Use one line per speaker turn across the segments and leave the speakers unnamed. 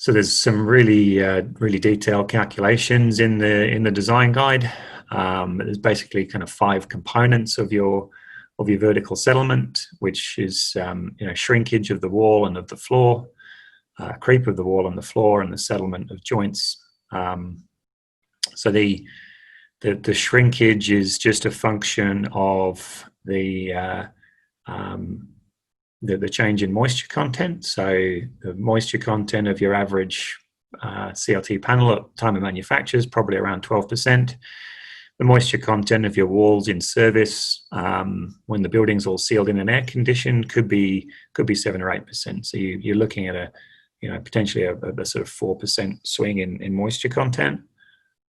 So there's some really detailed calculations in the design guide. There's basically kind of 5 components of your vertical settlement, which is shrinkage of the wall and of the floor, creep of the wall and the floor, and the settlement of joints. So the shrinkage is just a function of the change in moisture content. So the moisture content of your average CLT panel at time of manufacture is probably around 12%. The moisture content of your walls in service, when the building's all sealed in and air conditioned, could be 7 or 8%. So you're looking at potentially a sort of 4% swing in moisture content.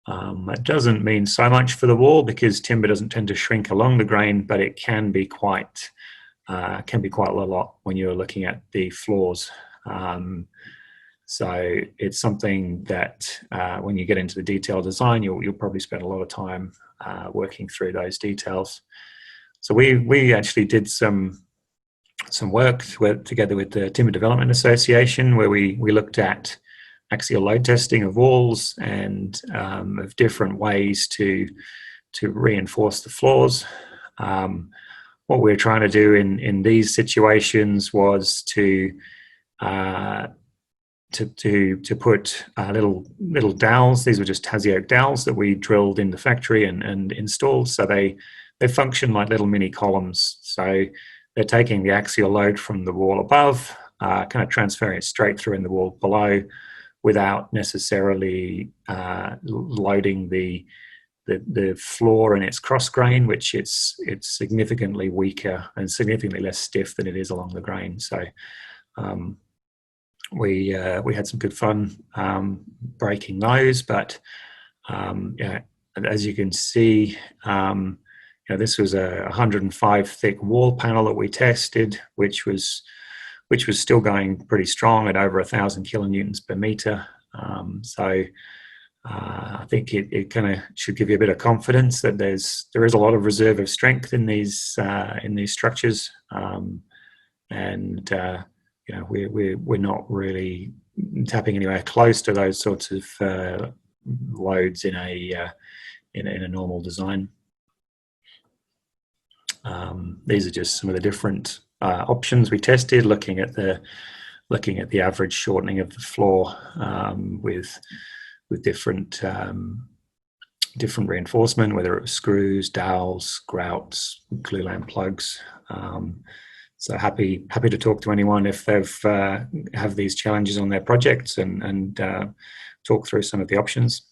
That doesn't mean so much for the wall because timber doesn't tend to shrink along the grain, but it can be quite a lot when you're looking at the floors. So it's something that when you get into the detailed design, you'll probably spend a lot of time working through those details. So we actually did some work together with the Timber Development Association, where we looked at axial load testing of walls and of different ways to reinforce the floors. What we're trying to do in these situations was to put little dowels. These were just Tassie oak dowels that we drilled in the factory and installed. So they function like little mini columns. So they're taking the axial load from the wall above, kind of transferring it straight through in the wall below, without necessarily loading the floor and its cross grain, which it's significantly weaker and significantly less stiff than it is along the grain. So we had some good fun breaking those, but as you can see, this was a 105 thick wall panel that we tested, which was still going pretty strong at over 1,000 kilonewtons per meter. So I think it kind of should give you a bit of confidence that there is a lot of reserve of strength in these structures, and we're not really tapping anywhere close to those sorts of loads in a normal design. These are just some of the different options we tested, looking at the average shortening of the floor with different reinforcement, whether it was screws, dowels, grouts, XLam plugs. So happy to talk to anyone if they've have these challenges on their projects and talk through some of the options.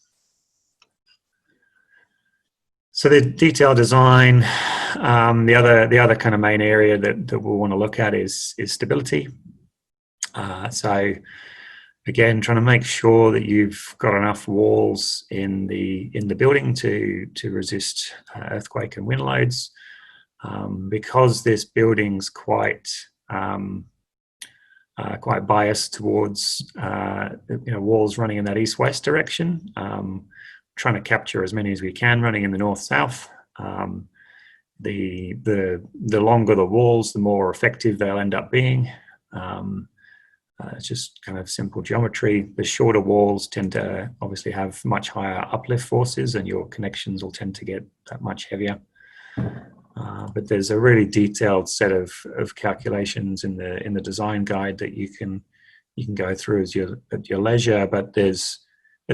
So the detailed design, the other kind of main area that we'll want to look at is stability. So again, trying to make sure that you've got enough walls in the building to resist earthquake and wind loads, because this building's quite biased towards walls running in that east-west direction. Trying to capture as many as we can running in the north-south. The longer the walls, the more effective they'll end up being. It's just kind of simple geometry. The shorter walls tend to obviously have much higher uplift forces, and your connections will tend to get that much heavier. But there's a really detailed set of calculations in the design guide that you can go through at your leisure. But there's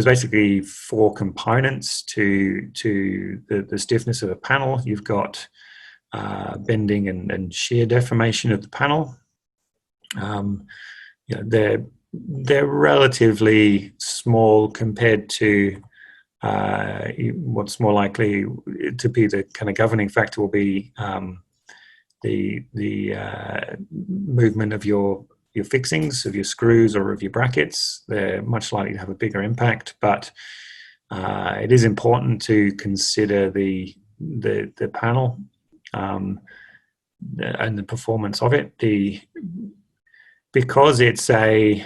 basically 4 components to the stiffness of a panel. You've got bending and shear deformation of the panel. They're relatively small compared to what's more likely to be the kind of governing factor will be the movement of your fixings, of your screws or of your brackets. They're much likely to have a bigger impact, but it is important to consider the panel and the performance of it. Because it's a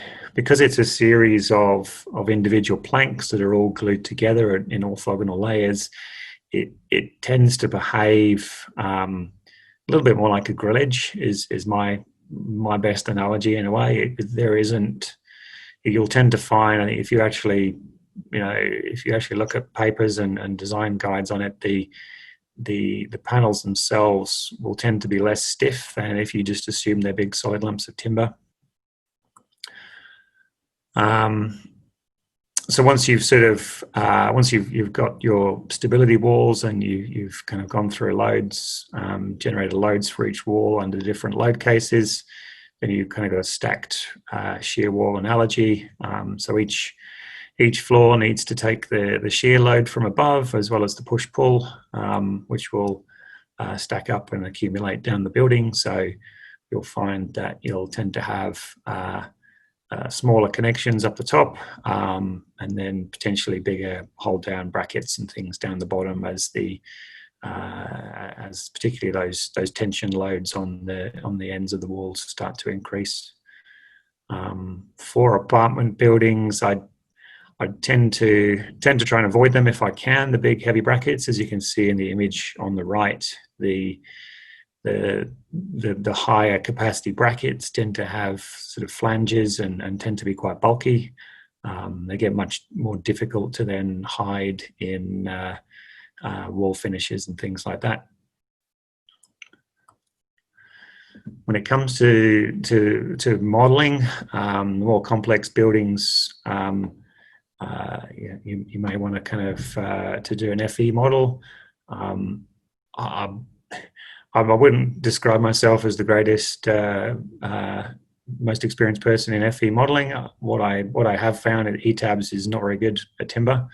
series of individual planks that are all glued together in orthogonal layers, it tends to behave a little bit more like a grill edge is my best analogy in a way. There isn't you'll tend to find, if you actually, if you actually look at papers and design guides on it, the panels themselves will tend to be less stiff than if you just assume they're big solid lumps of timber. So once you've sort of once you've got your stability walls and you've kind of gone through loads, generated loads for each wall under different load cases, then you've kind of got a stacked shear wall analogy. So each floor needs to take the shear load from above as well as the push-pull, which will stack up and accumulate down the building. So you'll find that you'll tend to have smaller connections up the top, and then potentially bigger hold-down brackets and things down the bottom as particularly those tension loads on the ends of the walls start to increase. For apartment buildings, I tend to try and avoid them if I can. The big heavy brackets, as you can see in the image on the right, the higher capacity brackets tend to have sort of flanges and tend to be quite bulky. They get much more difficult to then hide in wall finishes and things like that. When it comes to modelling, more complex buildings, you may want to kind of to do an FE model. I wouldn't describe myself as the greatest, most experienced person in FE modelling. What I have found at ETABS is not very good at timber.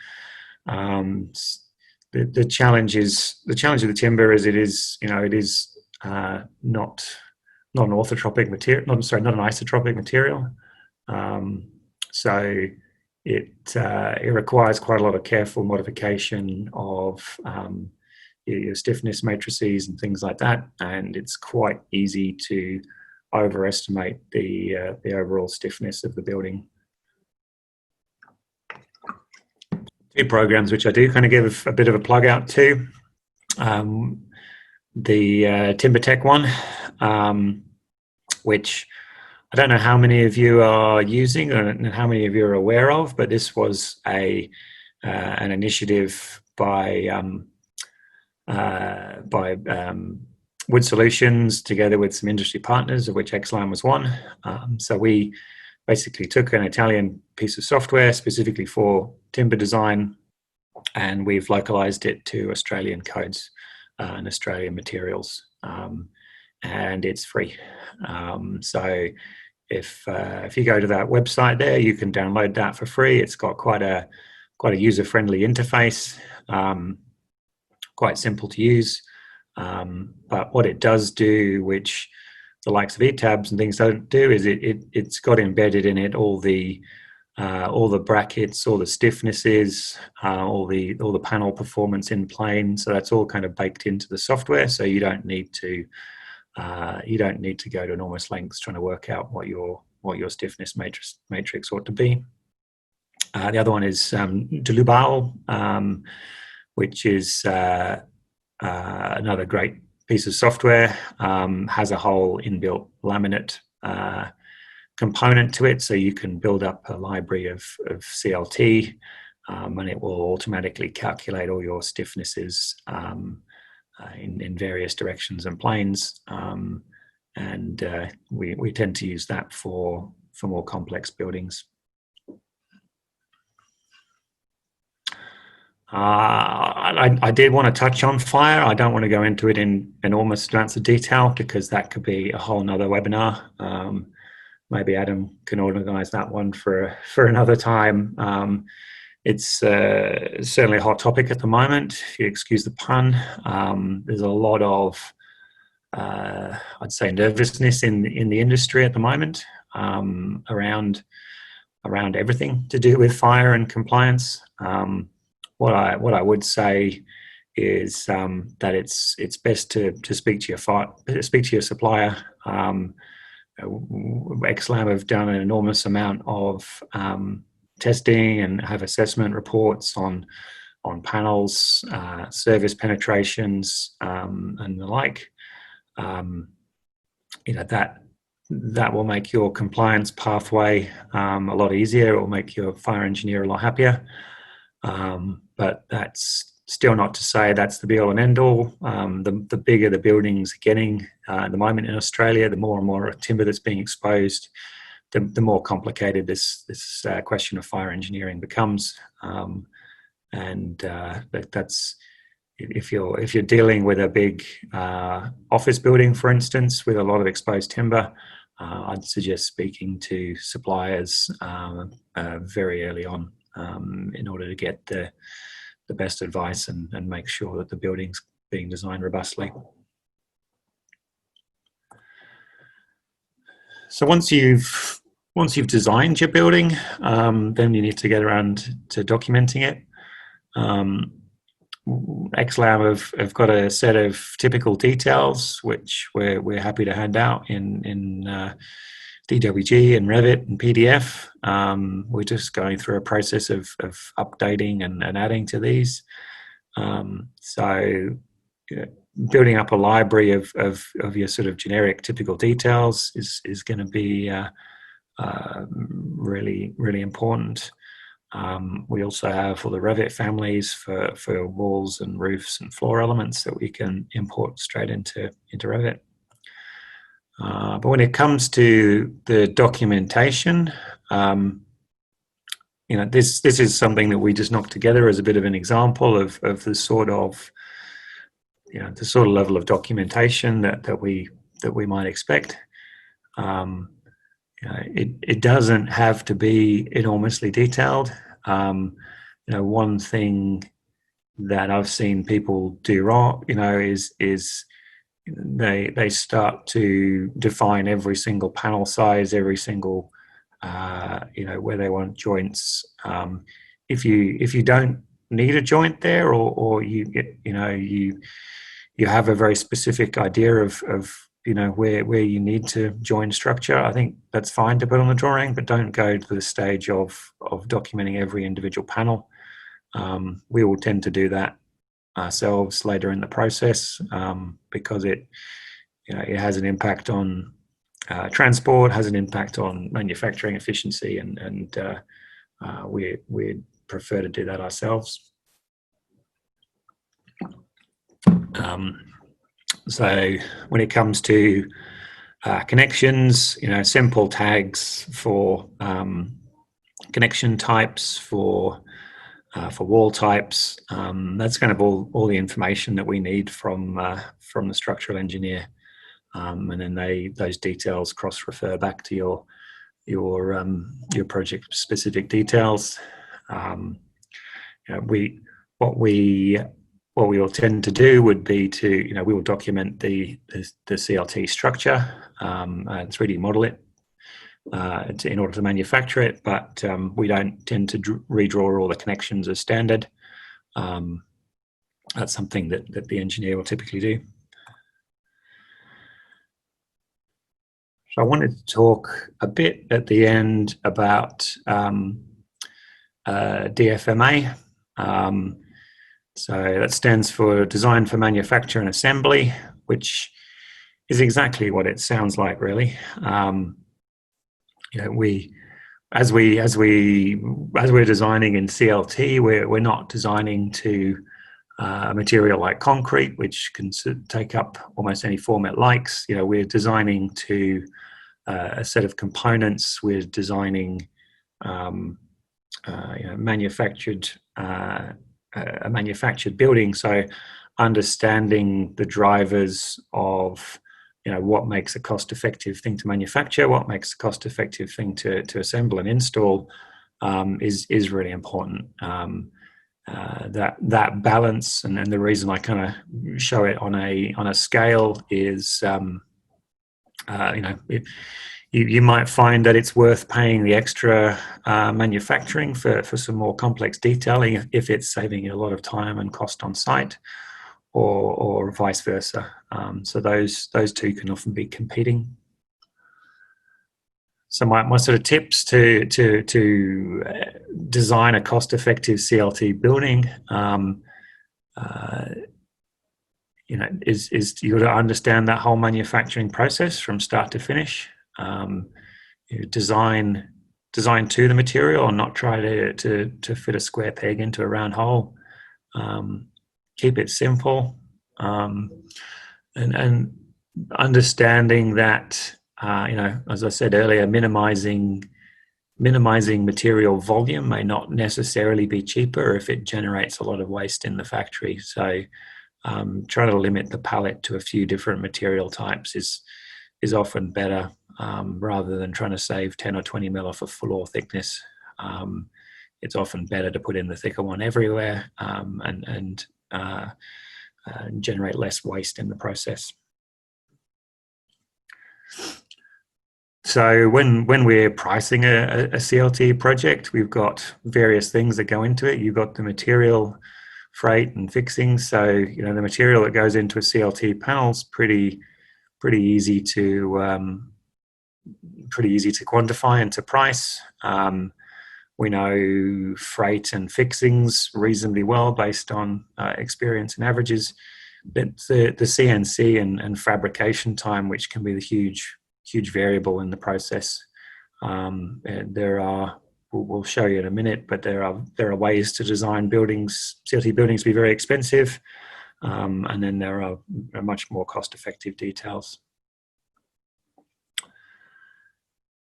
The challenge of the timber is it is not an orthotropic material. Not an isotropic material. So it requires quite a lot of careful modification of your stiffness matrices and things like that, and it's quite easy to overestimate the overall stiffness of the building. Two programs which I do kind of give a bit of a plug out to. The Timber Tech one, which I don't know how many of you are using and how many of you are aware of, but this was an initiative by Wood Solutions together with some industry partners, of which XLam was one. So we basically took an Italian piece of software specifically for timber design, and we've localized it to Australian codes and Australian materials, and it's free. So if you go to that website there, you can download that for free. It's got quite a user-friendly interface, quite simple to use. But what it does do, which the likes of ETABS and things don't do, is it's got embedded in it all the brackets, all the stiffnesses, all the panel performance in plane. So that's all kind of baked into the software. So you don't need to go to enormous lengths trying to work out what your stiffness matrix ought to be. The other one is Delubal, which is another great piece of software. Has a whole inbuilt laminate component to it, so you can build up a library of CLT, and it will automatically calculate all your stiffnesses in various directions and planes, and we tend to use that for more complex buildings. I did want to touch on fire. I don't want to go into it in enormous amounts of detail because that could be a whole nother webinar. Maybe Adam can organise that one for another time. It's certainly a hot topic at the moment, if you excuse the pun. There's a lot of, I'd say, nervousness in the industry at the moment around everything to do with fire and compliance. What I would say is that it's best to speak to your supplier. XLam have done an enormous amount of testing and have assessment reports on panels, service penetrations, and the like. that will make your compliance pathway a lot easier. It will make your fire engineer a lot happier. But that's still not to say that's the be-all and end-all. The bigger the buildings are getting at the moment in Australia, the more and more timber that's being exposed, the more complicated this question of fire engineering becomes. That's if you're dealing with a big office building, for instance, with a lot of exposed timber, I'd suggest speaking to suppliers very early on in order to get the best advice and make sure that the building's being designed robustly. So once you've designed your building, then you need to get around to documenting it. XLam have got a set of typical details which we're happy to hand out in DWG and Revit and PDF. We're just going through a process of updating and adding to these. Building up a library of your sort of generic typical details is going to be really, really important. We also have all the Revit families for walls and roofs and floor elements that we can import straight into Revit. But when it comes to the documentation, this is something that we just knocked together as a bit of an example of the sort of level of documentation that we might expect. It doesn't have to be enormously detailed. One thing that I've seen people do wrong, is they start to define every single panel size, every single where they want joints. If you don't need a joint there, or you have a very specific idea of where you need to join structure, I think that's fine to put on the drawing, but don't go to the stage of documenting every individual panel. We will tend to do that ourselves later in the process because it has an impact on transport, has an impact on manufacturing efficiency, and we prefer to do that ourselves. So when it comes to connections, simple tags for connection types, for wall types, that's kind of all the information that we need from the structural engineer, and then those details cross-refer back to your project specific details. What we will tend to do would be to, we will document the CLT structure and 3D model it in order to manufacture it, but we don't tend to redraw all the connections as standard. That's something that the engineer will typically do. So I wanted to talk a bit at the end about DFMA. So that stands for Design for Manufacture and Assembly, which is exactly what it sounds like, really. As we're designing in CLT, we're not designing to a material like concrete, which can take up almost any form it likes. We're designing to a set of components. We're designing a manufactured building, so understanding the drivers of what makes a cost-effective thing to manufacture, what makes a cost-effective thing to assemble and install is really important. That balance, and the reason I kind of show it on a scale is you might find that it's worth paying the extra manufacturing for some more complex detailing if it's saving you a lot of time and cost on site, or vice versa. So those two can often be competing. So my sort of tips to design a cost-effective CLT building, is you got to understand that whole manufacturing process from start to finish. design to the material and not try to fit a square peg into a round hole. Keep it simple, and understanding that, as I said earlier, minimizing material volume may not necessarily be cheaper if it generates a lot of waste in the factory. So try to limit the palette to a few different material types is often better, rather than trying to save 10 or 20 mil off a floor thickness. It's often better to put in the thicker one everywhere, and generate less waste in the process. So when we're pricing a CLT project, we've got various things that go into it. You've got the material, freight, and fixing. So the material that goes into a CLT panel is pretty easy to quantify and to price. We know freight and fixings reasonably well based on experience and averages, but the CNC and fabrication time, which can be the huge variable in the process. We'll show you in a minute, but there are ways to design CLT buildings to be very expensive, and then there are much more cost-effective details.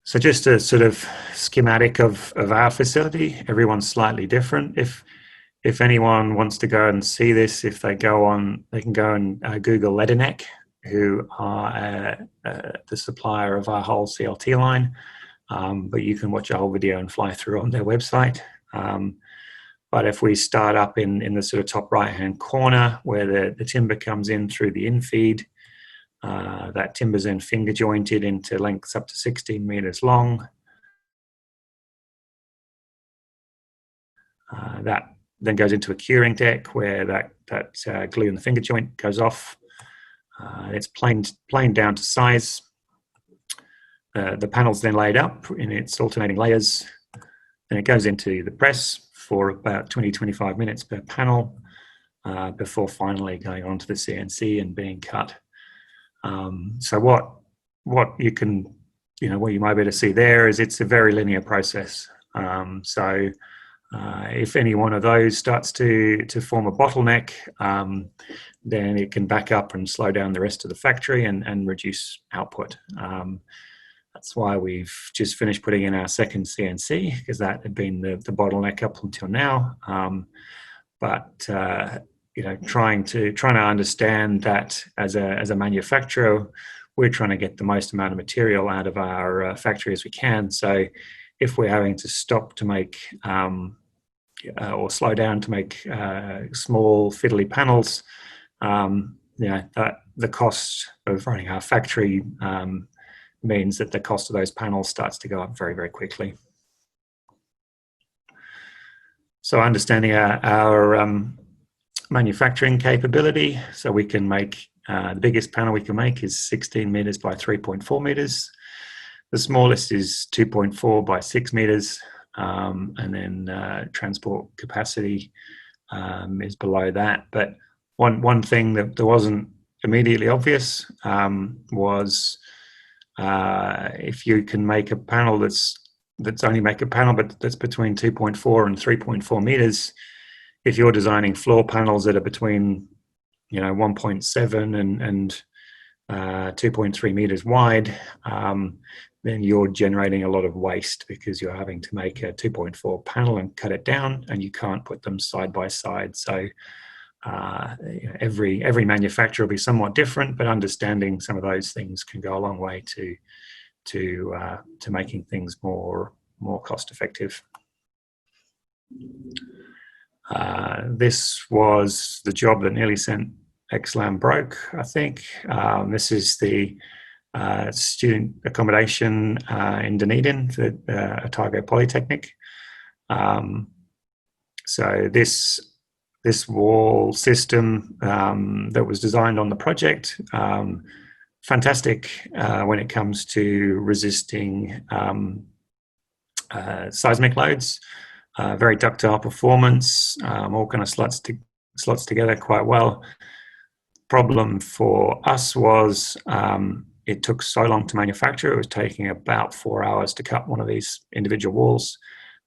So just a sort of schematic of our facility. Everyone's slightly different. If anyone wants to go and see this, they can go and Google Ledinek, who are the supplier of our whole CLT line. But you can watch a whole video and fly through on their website. But if we start up in the sort of top right-hand corner where the timber comes in through the infeed, that timber's then finger jointed into lengths up to 16 meters long. That then goes into a curing deck where that glue in the finger joint goes off. It's planed down to size. The panel's then laid up in its alternating layers, and it goes into the press for about 20-25 minutes per panel, before finally going on to the CNC and being cut. So what you might be able to see there is it's a very linear process. So if any one of those starts to form a bottleneck, then it can back up and slow down the rest of the factory and reduce output. That's why we've just finished putting in our second CNC, because that had been the bottleneck up until now. Trying to understand that as a manufacturer, we're trying to get the most amount of material out of our factory as we can. So if we're having to stop to make or slow down to make small fiddly panels, that the cost of running our factory means that the cost of those panels starts to go up very, very quickly. So understanding our manufacturing capability, so we can make the biggest panel we can make is 16 meters by 3.4 meters. The smallest is 2.4 by 6 meters, and then transport capacity is below that. But one thing that wasn't immediately obvious was if you can make a panel that's only make a panel but that's between 2.4 and 3.4 meters, if you're designing floor panels that are between 1.7 and 2.3 meters wide, then you're generating a lot of waste because you're having to make a 2.4 panel and cut it down, and you can't put them side by side. So every manufacturer will be somewhat different, but understanding some of those things can go a long way to making things more cost effective. This was the job that nearly sent XLam broke, I think. This is the student accommodation in Dunedin for Otago Polytechnic. So this wall system that was designed on the project, fantastic when it comes to resisting seismic loads. Very ductile performance, all kind of slots together quite well. Problem for us was it took so long to manufacture. It was taking about 4 hours to cut one of these individual walls,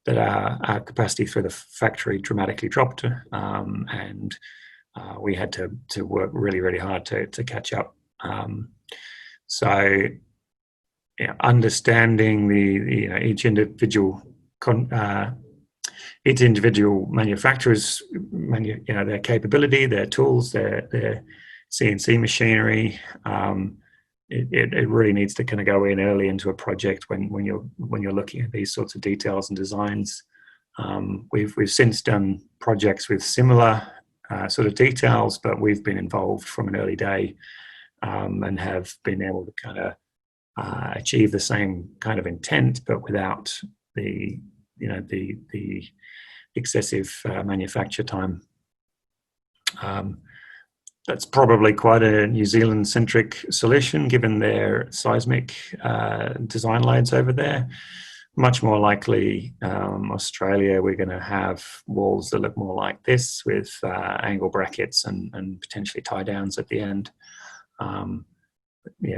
that our capacity through the factory dramatically dropped, and we had to work really, really hard to catch up. So, understanding each individual manufacturer's their capability, their tools, their CNC machinery. It really needs to kind of go in early into a project when you're looking at these sorts of details and designs. We've since done projects with similar sort of details, but we've been involved from an early day, and have been able to kind of achieve the same kind of intent, but without the excessive manufacture time. That's probably quite a New Zealand-centric solution, given their seismic design loads over there. Much more likely, Australia, we're going to have walls that look more like this, with angle brackets and potentially tie downs at the end.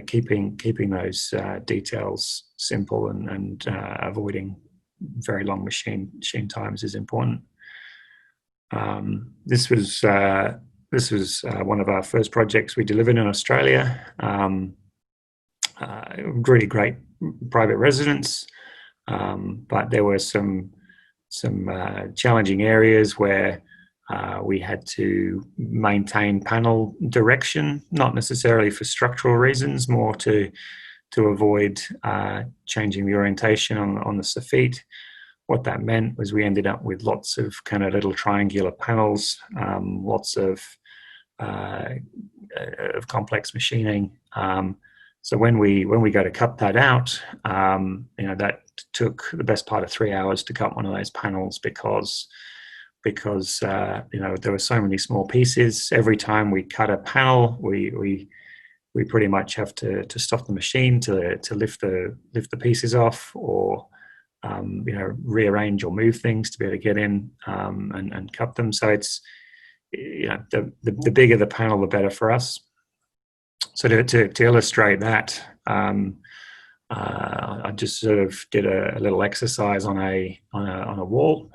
Keeping those details simple and avoiding very long machine times is important. This was one of our first projects we delivered in Australia. Really great private residence, but there were some challenging areas where we had to maintain panel direction, not necessarily for structural reasons, more to avoid changing the orientation on the soffit. What that meant was we ended up with lots of kind of little triangular panels, lots of complex machining. So when we go to cut that out, that took the best part of 3 hours to cut one of those panels, because there were so many small pieces. Every time we cut a panel, we pretty much have to stop the machine to lift the pieces off, or rearrange or move things to be able to get in and cut them. So it's the bigger the panel, the better for us. So to illustrate that, I just sort of did a little exercise on a wall.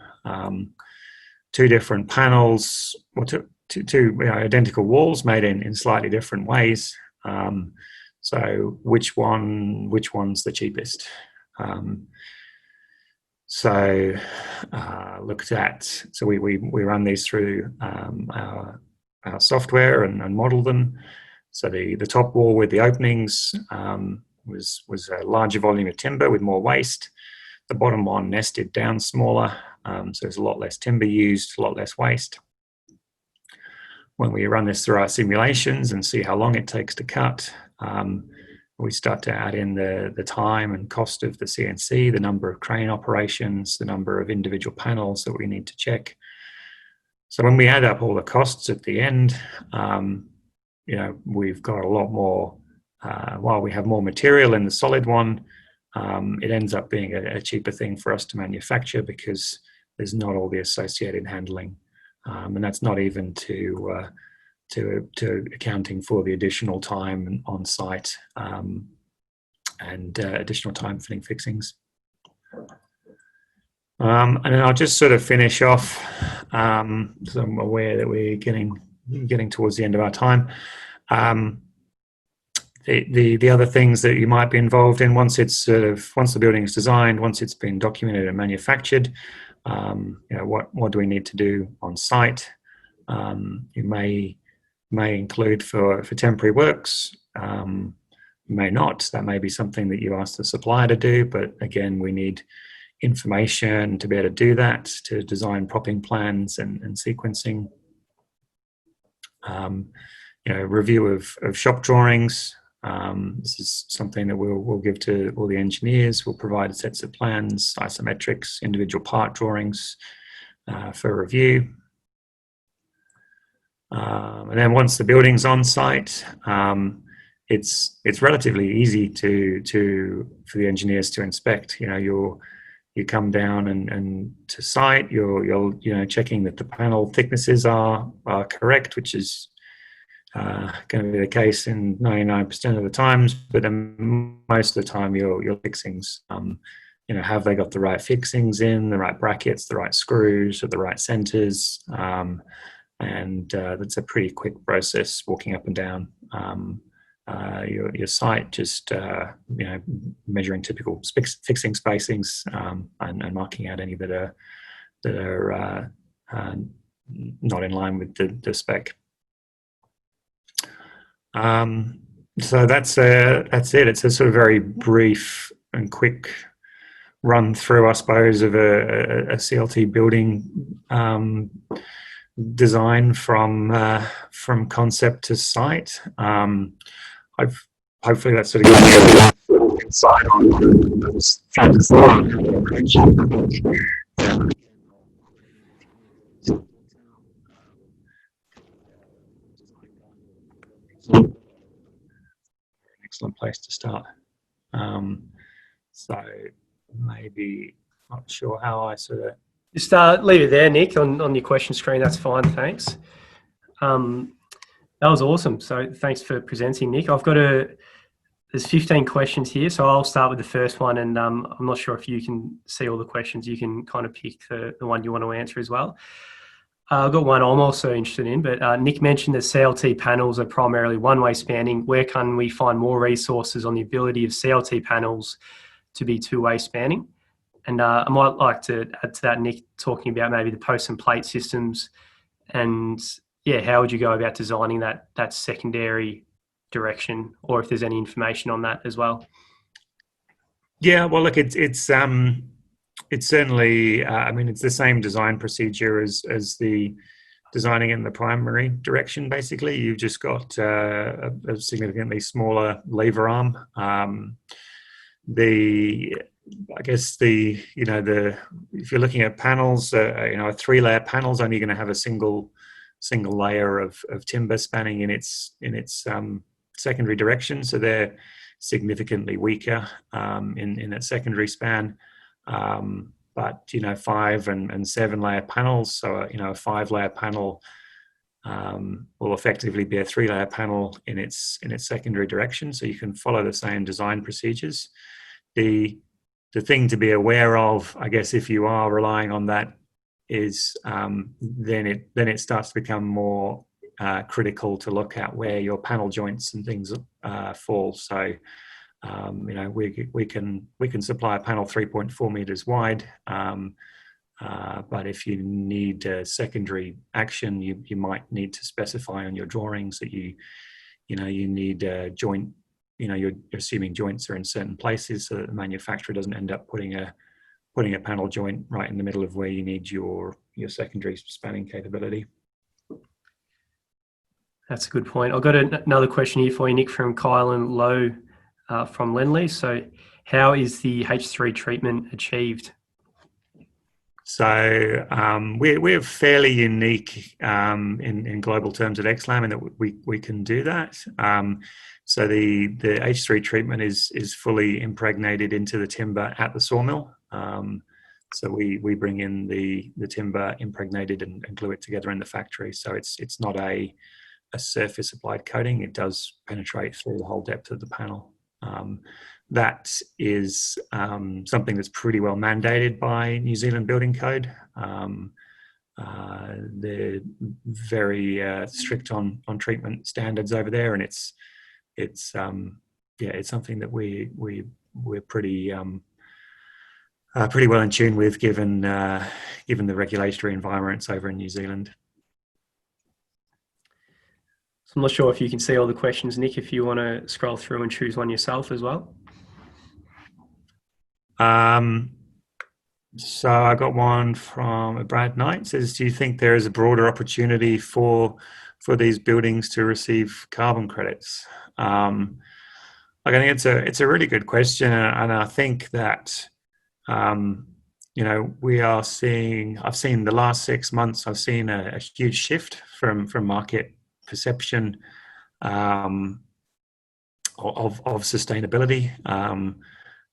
Two different panels, or two identical walls made in slightly different ways. So which one's the cheapest? We run these through our software and model them. So the top wall with the openings was a larger volume of timber with more waste. The bottom one nested down smaller, so there's a lot less timber used, a lot less waste. When we run this through our simulations and see how long it takes to cut, we start to add in the time and cost of the CNC, the number of crane operations, the number of individual panels that we need to check. So when we add up all the costs at the end, we've got a lot more. While we have more material in the solid one, it ends up being a cheaper thing for us to manufacture, because there's not all the associated handling, and that's not even to accounting for the additional time on site and additional time fitting fixings. And then I'll just sort of finish off, so I'm aware that we're getting towards the end of our time. The other things that you might be involved in, once the building is designed, once it's been documented and manufactured, what do we need to do on site? You may include for temporary works, may not. That may be something that you ask the supplier to do, but again, we need information to be able to do that, to design propping plans and sequencing. Review of shop drawings. This is something that we'll give to all the engineers. We'll provide sets of plans, isometrics, individual part drawings for review. And then once the building's on site, it's relatively easy for the engineers to inspect. You come down and to site, you're checking that the panel thicknesses are correct, which is going to be the case in 99% of the times, but then most of the time your fixings, have they got the right fixings in, the right brackets, the right screws, or the right centers? And that's a pretty quick process walking up and down your site, just measuring typical fixing spacings and marking out any that are not in line with the spec. So that's it. It's a sort of very brief and quick run through, I suppose, of a CLT building design from concept to site. Hopefully that sort of gives you a insight on those factors. Excellent place to start. So maybe, not sure how I sort of...
Just leave it there, Nick, on your question screen. That's fine, thanks. That was awesome. So thanks for presenting, Nick. There's 15 questions here, so I'll start with the first one, and I'm not sure if you can see all the questions. You can kind of pick the one you want to answer as well. I've got one I'm also interested in, but Nick mentioned that CLT panels are primarily one-way spanning. Where can we find more resources on the ability of CLT panels to be two-way spanning? And I might like to add to that, Nick, talking about maybe the post and plate systems, and how would you go about designing that secondary direction, or if there's any information on that as well?
Yeah, well, look, it's certainly, it's the same design procedure as the designing in the primary direction. Basically, you've just got a significantly smaller lever arm. If you're looking at panels, a 3-layer panel is only going to have a single layer of timber spanning in its secondary direction, so they're significantly weaker in that secondary span. But 5 and 7-layer panels, so a 5-layer panel will effectively be a 3-layer panel in its secondary direction, so you can follow the same design procedures. The thing to be aware of, I guess, if you are relying on that, is then it starts to become more critical to look at where your panel joints and things fall. So we can supply a panel 3.4 meters wide, but if you need secondary action, you might need to specify on your drawings that you need a joint. You're assuming joints are in certain places, so that the manufacturer doesn't end up putting a panel joint right in the middle of where you need your secondary spanning capability.
That's a good point. I've got another question here for you, Nick, from Kyle and Lowe from Lendlease. So how is the H3 treatment achieved?
So we're fairly unique in global terms at XLam in that we can do that. So the H3 treatment is fully impregnated into the timber at the sawmill. So we bring in the timber impregnated and glue it together in the factory. So it's not a surface applied coating. It does penetrate through the whole depth of the panel. That is something that's pretty well mandated by New Zealand Building Code. They're very strict on treatment standards over there, and it's something that we're pretty well in tune with, given the regulatory environments over in New Zealand.
So I'm not sure if you can see all the questions, Nick, if you want to scroll through and choose one yourself as well.
So I got one from Brad Knight. Says, do you think there is a broader opportunity for these buildings to receive carbon credits? I think it's a really good question, and I think that we are seeing. I've seen the last 6 months. I've seen a huge shift from market perception of sustainability.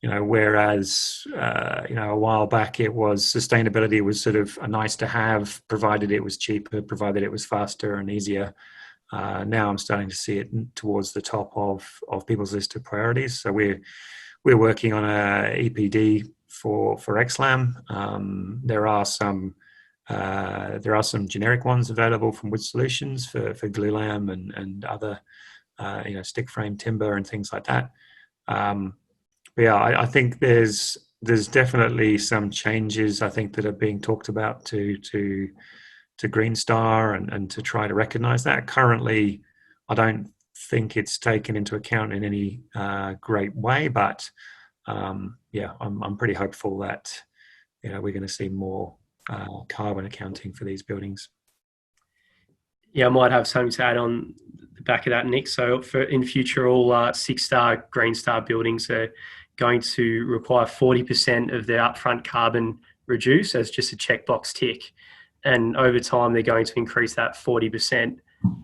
Whereas a while back it was sustainability was sort of a nice to have, provided it was cheaper, provided it was faster and easier. Now I'm starting to see it towards the top of people's list of priorities. So we're working on a EPD for XLam. There are some generic ones available from Wood Solutions for XLam and other stick frame timber and things like that. But yeah, I think there's definitely some changes I think that are being talked about to Green Star and to try to recognize that. Currently, I don't think it's taken into account in any great way, but yeah, I'm pretty hopeful that we're going to see more carbon accounting for these buildings.
Yeah, I might have something to add on the back of that, Nick. So in future, all 6-star Green Star buildings are going to require 40% of their upfront carbon reduce as just a checkbox tick. And over time, they're going to increase that 40%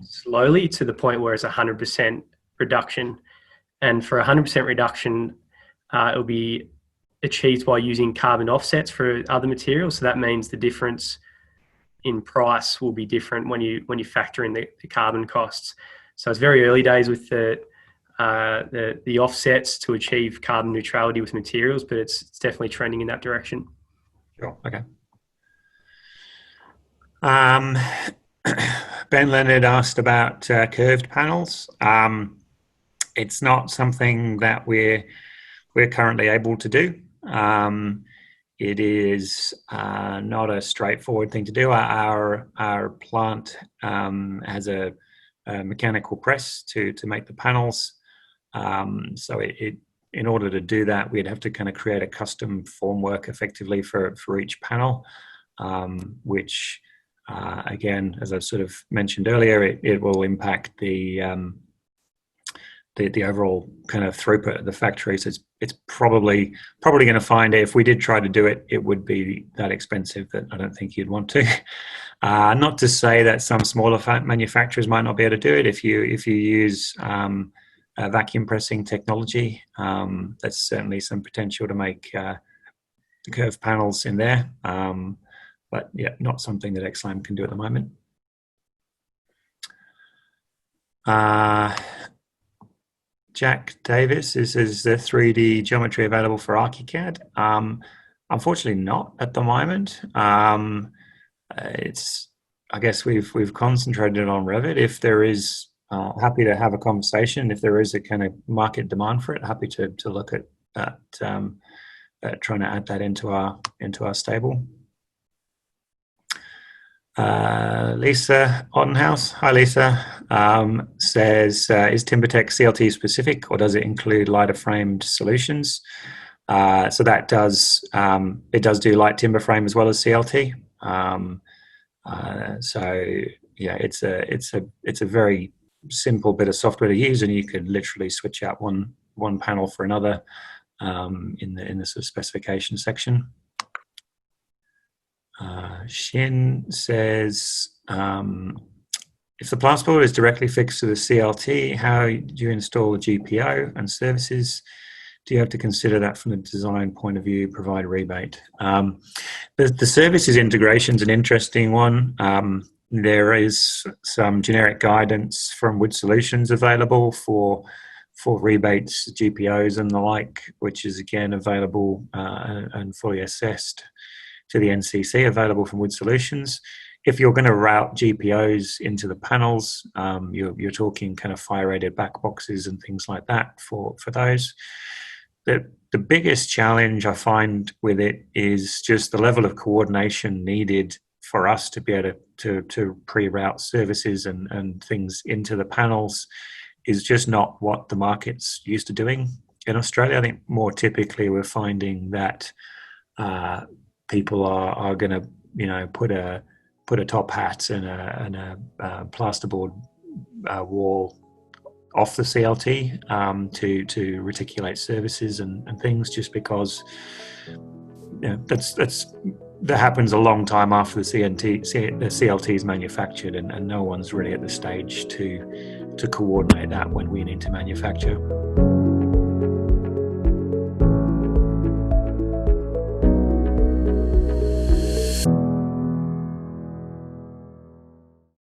slowly to the point where it's 100% reduction. And for 100% reduction, it'll be achieved by using carbon offsets for other materials. So that means the difference in price will be different when you factor in the carbon costs. So it's very early days with the offsets to achieve carbon neutrality with materials, but it's definitely trending in that direction.
Sure. Okay. Ben Leonard asked about curved panels. It's not something that we're currently able to do. It is not a straightforward thing to do. Our plant has a mechanical press to make the panels. So in order to do that, we'd have to kind of create a custom formwork effectively for each panel, which again, as I've sort of mentioned earlier, it will impact the overall kind of throughput of the factory. So it's probably going to find if we did try to do it, it would be that expensive that I don't think you'd want to. Not to say that some smaller manufacturers might not be able to do it. If you use vacuum pressing technology, that's certainly some potential to make the curved panels in there. But yeah, not something that XLam can do at the moment. Jack Davis is the 3D geometry available for ArchiCAD? Unfortunately not at the moment. I guess we've concentrated on Revit. If there is, happy to have a conversation. If there is a kind of market demand for it, happy to look at trying to add that into our stable. Lisa Ottenhouse, hi Lisa, says, is TimberTech CLT specific or does it include lighter framed solutions? So that does, it does do light timber frame as well as CLT. So yeah, it's a very simple bit of software to use, and you can literally switch out one panel for another in the sort of specification section. Shin says, if the plasterboard is directly fixed to the CLT, how do you install the GPO and services? Do you have to consider that from the design point of view, provide rebate? The services integration is an interesting one. There is some generic guidance from Wood Solutions available for rebates, GPOs and the like, which is again available and fully assessed to the NCC, available from Wood Solutions. If you're going to route GPOs into the panels, you're talking kind of fire-rated back boxes and things like that for those. The biggest challenge I find with it is just the level of coordination needed for us to be able to pre-route services and things into the panels is just not what the market's used to doing in Australia. I think more typically we're finding that people are going to, put a top hat and a plasterboard wall off the CLT to reticulate services and things, just because that happens a long time after the CLT is manufactured, and no one's really at the stage to coordinate that when we need to manufacture.